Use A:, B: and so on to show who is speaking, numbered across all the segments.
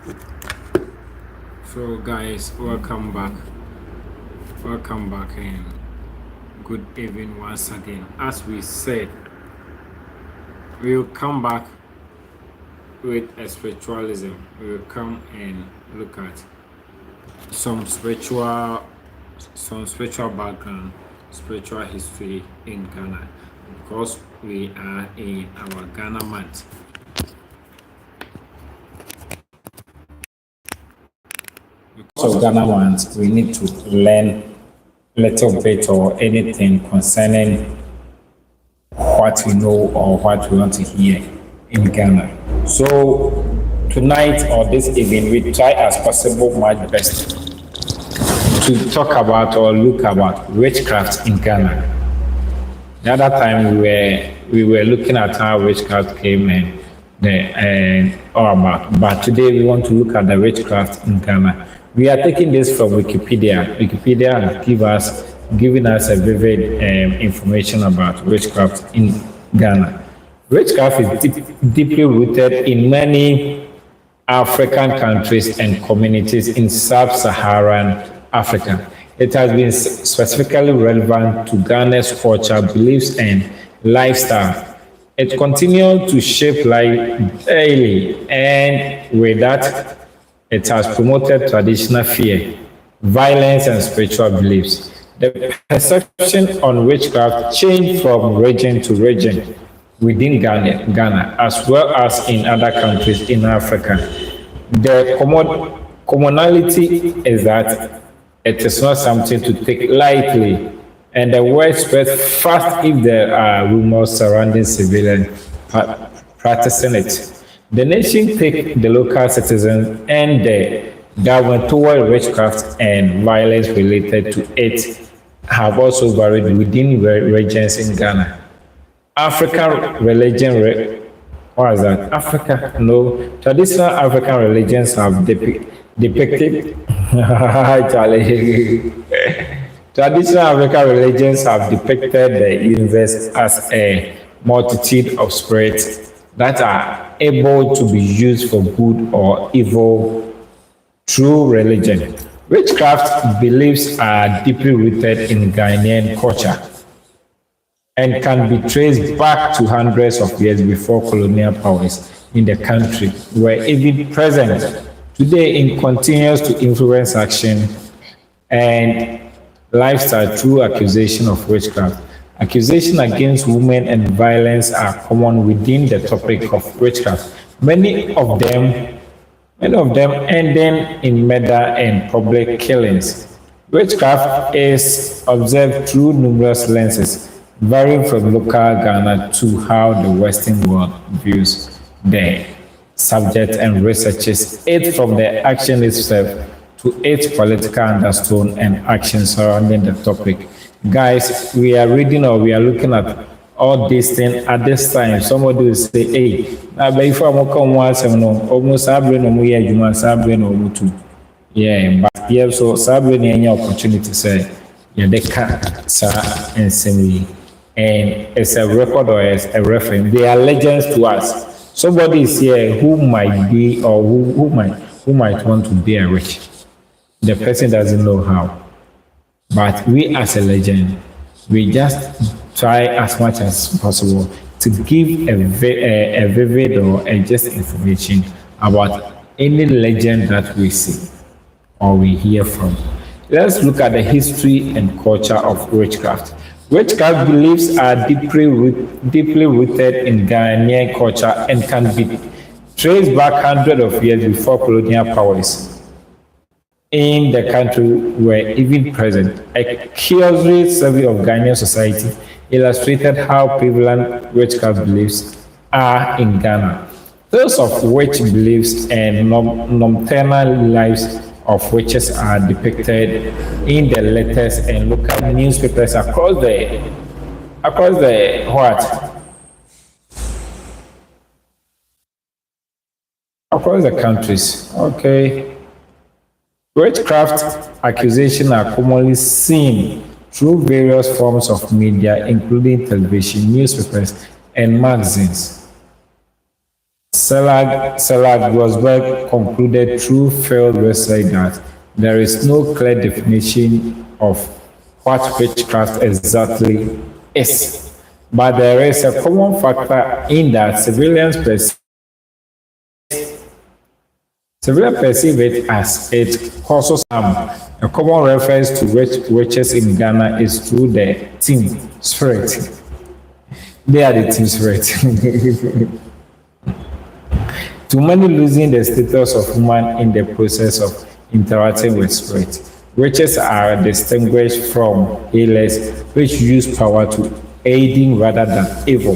A: So, guys, welcome back. Welcome back, and good evening once again. As we said, we will come back with a spiritualism. We will come and look at some spiritual, some spiritual background, spiritual history in Ghana, because we are in our Ghana month. Because of Ghana month, we need to learn little bit or anything concerning what we know or what we want to hear in Ghana. So tonight or this evening, we try as possible much best to talk about or look about witchcraft in Ghana. The other time we were looking at how witchcraft came and all about, but today we want to look at the witchcraft in Ghana. We are taking this from Wikipedia. Wikipedia has given us a vivid information about witchcraft in Ghana. Witchcraft is deeply rooted in many African countries and communities in sub-Saharan Africa. It has been specifically relevant to Ghana's culture, beliefs, and lifestyle. It continues to shape life daily, and with that, it has promoted traditional fear, violence, and spiritual beliefs. The perception on witchcraft changed from region to region within Ghana, as well as in other countries in Africa. The commonality is that it is not something to take lightly, and the word spread fast if there are rumors surrounding civilians practicing it. The nation take the local citizens and the government toward witchcraft and violence related to it have also varied within regions in Ghana. African religion, what is that? Africa, no. Traditional African religions have depicted, Charlie. Traditional African religions have depicted the universe as a multitude of spirits that are able to be used for good or evil through religion. Witchcraft beliefs are deeply rooted in Ghanaian culture and can be traced back to hundreds of years before colonial powers in the country were even present. Today, it continues to influence action and lifestyle through accusation of witchcraft. Accusations against women and violence are common within the topic of witchcraft. Many of them ending in murder and public killings. Witchcraft is observed through numerous lenses, varying from local Ghana to how the Western world views the subject and researches it from the action itself to its political undertone and action surrounding the topic. Guys, we are reading or we are looking at all these things at this time. Somebody will say, hey, now before I come once, almost Sabre no more, you Sabre no too. Yeah, but yeah, so Sabre any opportunity say, yeah, they can't sir and semi. And it's a record or it's a reference. They are legends to us. Somebody is here who might be or who might want to be a witch. The person doesn't know how. But we as a legend, we just try as much as possible to give a vivid or a just information about any legend that we see or we hear from. Let's look at the history and culture of witchcraft. Witchcraft beliefs are deeply rooted in Ghanaian culture and can be traced back hundreds of years before colonial powers in the country were even present. A cursory survey of Ghanaian society illustrated how prevalent witchcraft beliefs are in Ghana. Tales of witch beliefs and nocturnal lives of witches are depicted in the letters and local newspapers across the what? Across the countries. Okay. Witchcraft accusations are commonly seen through various forms of media, including television, newspapers, and magazines. Selag Rosberg concluded through field research that there is no clear definition of what witchcraft exactly is, but there is a common factor in that civilians perceive it as it causes harm. A common reference to witches in Ghana is through the team spirit. They are the team spirit. To many, losing the status of human in the process of interacting with spirit. Witches are distinguished from healers, which use power to aiding rather than evil.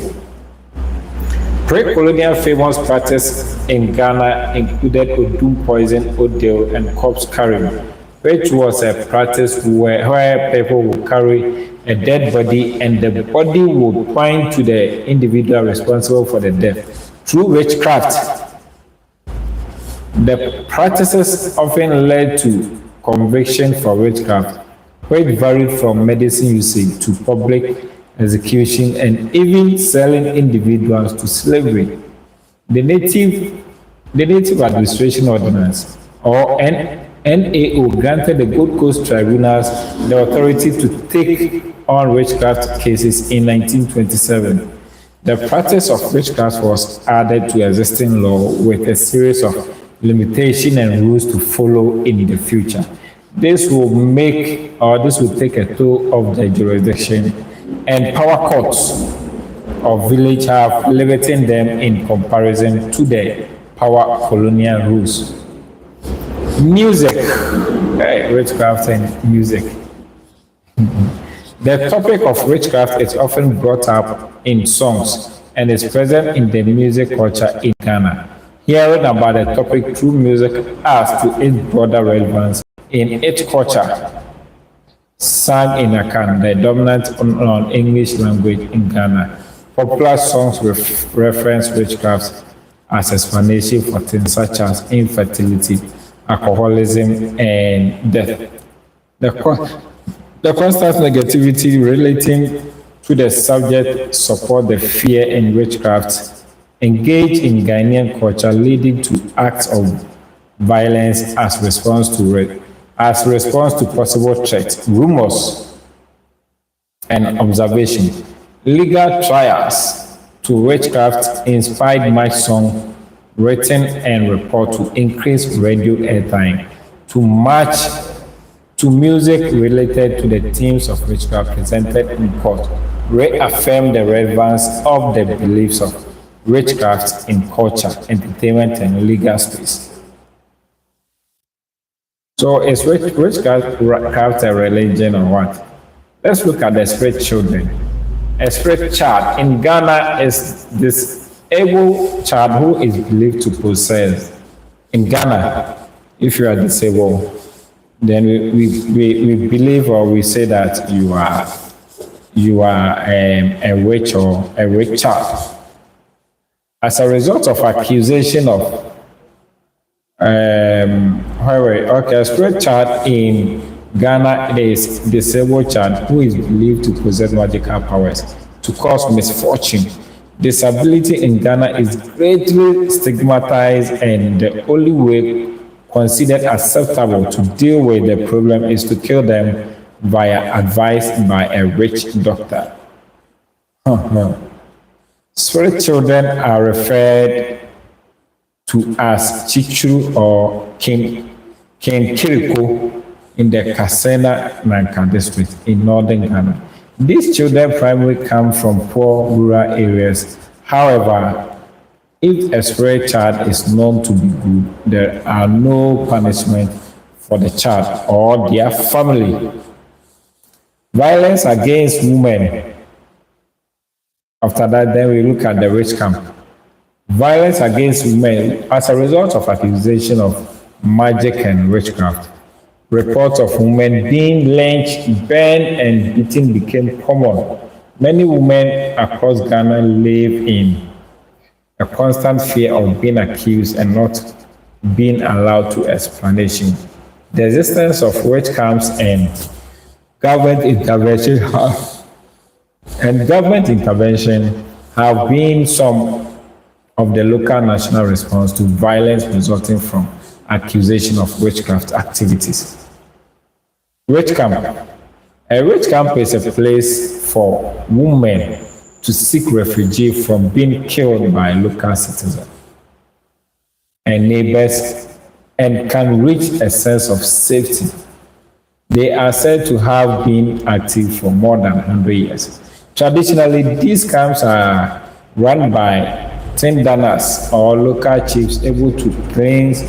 A: Pre-colonial famous practice in Ghana included Odum poison, Odil, and corpse carrying, which was a practice where people would carry a dead body and the body would point to the individual responsible for the death. Through witchcraft, the practices often led to conviction for witchcraft, which varied from medicine usage to public execution and even selling individuals to slavery. The Native Administration Ordinance, or NAO, granted the Gold Coast tribunals the authority to take on witchcraft cases in 1927. The practice of witchcraft was added to existing law with a series of limitations and rules to follow in the future. This will take a toll of the jurisdiction, and power courts of village have limiting them in comparison to the power colonial rules. Music, witchcraft and music. The topic of witchcraft is often brought up in songs and is present in the music culture in Ghana. Hearing about the topic through music adds to its broader relevance in its culture. Sung in Akan, the dominant non-English language in Ghana, popular songs reference witchcraft as explanation for things such as infertility, alcoholism, and death. The constant negativity relating to the subject support the fear in witchcraft engage in Ghanaian culture, leading to acts of violence as response to possible threats, rumors, and observation. Legal trials to witchcraft inspired much song written and report to increase radio airtime to music related to the themes of witchcraft presented in court, reaffirm the relevance of the beliefs of witchcraft in culture, entertainment, and legal space. So is witchcraft a religion or what? Let's look at the spirit children. A spirit child in Ghana is this able child who is believed to possess. In Ghana, if you are disabled, then we believe or we say that you are a witch or a witch child. As a result of accusation of a spirit child in Ghana is disabled child who is believed to possess magical powers to cause misfortune. Disability in Ghana is greatly stigmatized, and the only way considered acceptable to deal with the problem is to kill them via advice by a witch doctor. Spirit children are referred to as Chichuru or King Kiriko in the Kasena Nanka district in northern Ghana. These children primarily come from poor rural areas. However, if a spirit child is known to be good, there are no punishment for the child or their family. Violence against women. After that, then we look at the witch camp. Violence against women as a result of accusation of magic and witchcraft. Reports of women being lynched, burned, and beaten became common. Many women across Ghana live in a constant fear of being accused and not being allowed to explanation. The existence of witch camps and government intervention have been some of the local national response to violence resulting from accusation of witchcraft activities. Witch camp. A witch camp is a place for women to seek refuge from being killed by local citizens and neighbors and can reach a sense of safety. They are said to have been active for more than 100 years. Traditionally, these camps are run by tindanas or local chiefs able to cleanse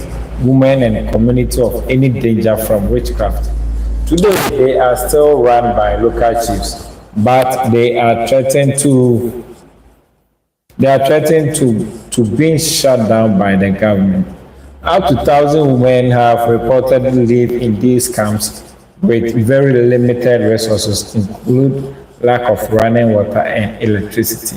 A: women and community of any danger from witchcraft. Today, they are still run by local chiefs, but they are threatened to being shut down by the government. Up to 1,000 women have reportedly lived in these camps with very limited resources, include lack of running water and electricity.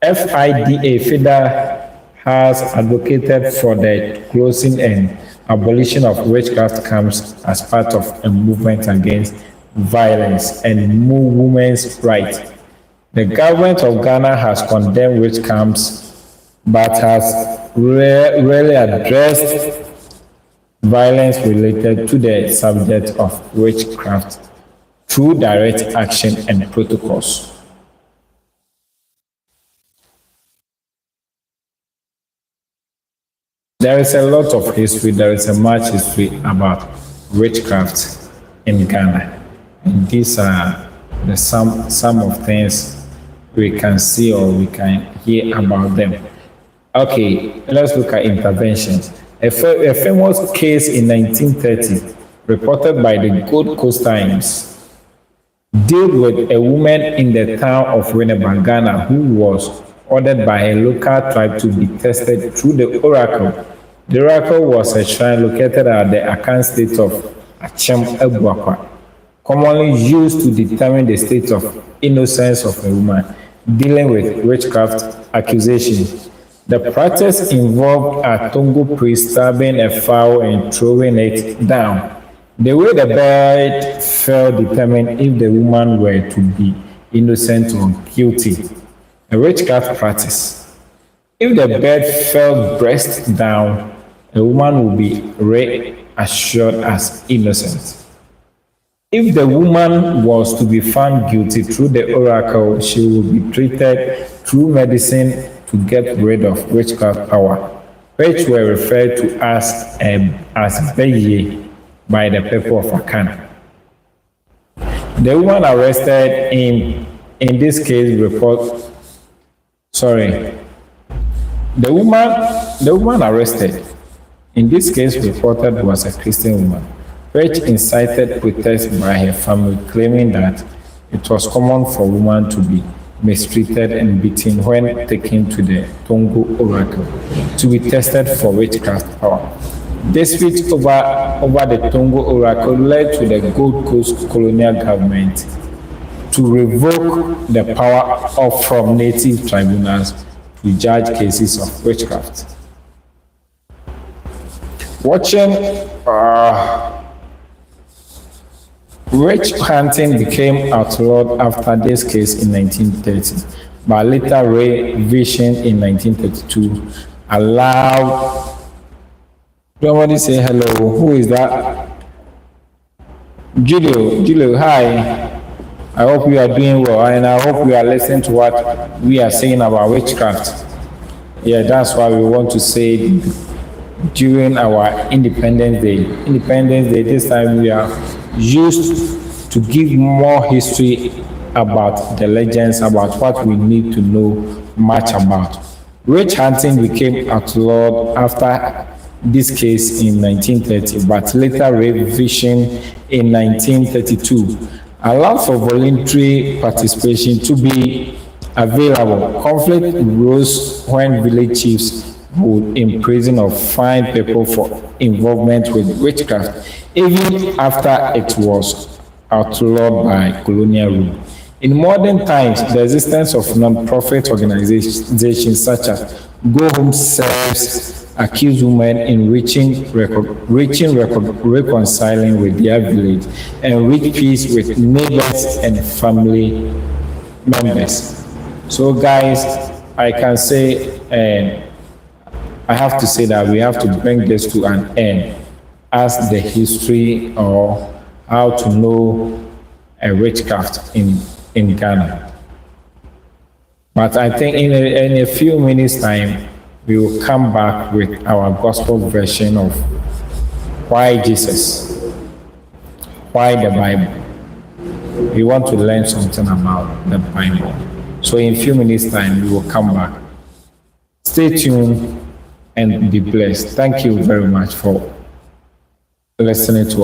A: FIDA has advocated for the closing and abolition of witchcraft camps as part of a movement against violence and women's rights. The government of Ghana has condemned witch camps but has rarely addressed violence related to the subject of witchcraft through direct action and protocols. There is a lot of history, there is a much history about witchcraft in Ghana. And these are the some of things we can see or we can hear about them. Okay, let's look at interventions. A famous case in 1930, reported by the Gold Coast Times, dealt with a woman in the town of Winneba, Ghana, who was ordered by a local tribe to be tested through the oracle. The oracle was a shrine located at the Akan state of Achem Ebuakwa, commonly used to determine the state of innocence of a woman dealing with witchcraft accusations. The practice involved a Tongo priest stabbing a fowl and throwing it down. The way the bird fell determined if the woman were to be innocent or guilty. A witchcraft practice. If the bird fell breast down, a woman will be reassured as innocent. If the woman was to be found guilty through the oracle, she will be treated through medicine to get rid of witchcraft power, which were referred to as Beye by the people of Akan. The woman arrested in this case the woman arrested in this case reported was a Christian woman, which incited protest by her family, claiming that it was common for women to be mistreated and beaten when taken to the Tongo oracle to be tested for witchcraft power. Dispute over the Tongo oracle led to the Gold Coast colonial government to revoke the power from native tribunals to judge cases of witchcraft. Witch hunting became outlawed after this case in 1930, but later revision in 1932 allowed. Somebody say hello. Who is that? Julio, hi. I hope you are doing well, and I hope you are listening to what we are saying about witchcraft. Yeah, that's why we want to say during our Independence Day. This time we are used to give more history about the legends, about what we need to know much about. Witch hunting became outlawed after this case in 1930, but later revision in 1932 allowed for voluntary participation to be available. Conflict rose when village chiefs would imprison or fine people for involvement with witchcraft, even after it was outlawed by colonial rule. In modern times, the existence of non-profit organizations such as Go Home serves accuse women in reconciling with their village and reach peace with neighbors and family members. So guys, I can say and I have to say that we have to bring this to an end as the history or how to know a witchcraft in Ghana. But I think in a few minutes' time, we will come back with our gospel version of why Jesus, why the Bible. We want to learn something about the Bible. So in a few minutes' time, we will come back. Stay tuned and be blessed. Thank you very much for listening to us.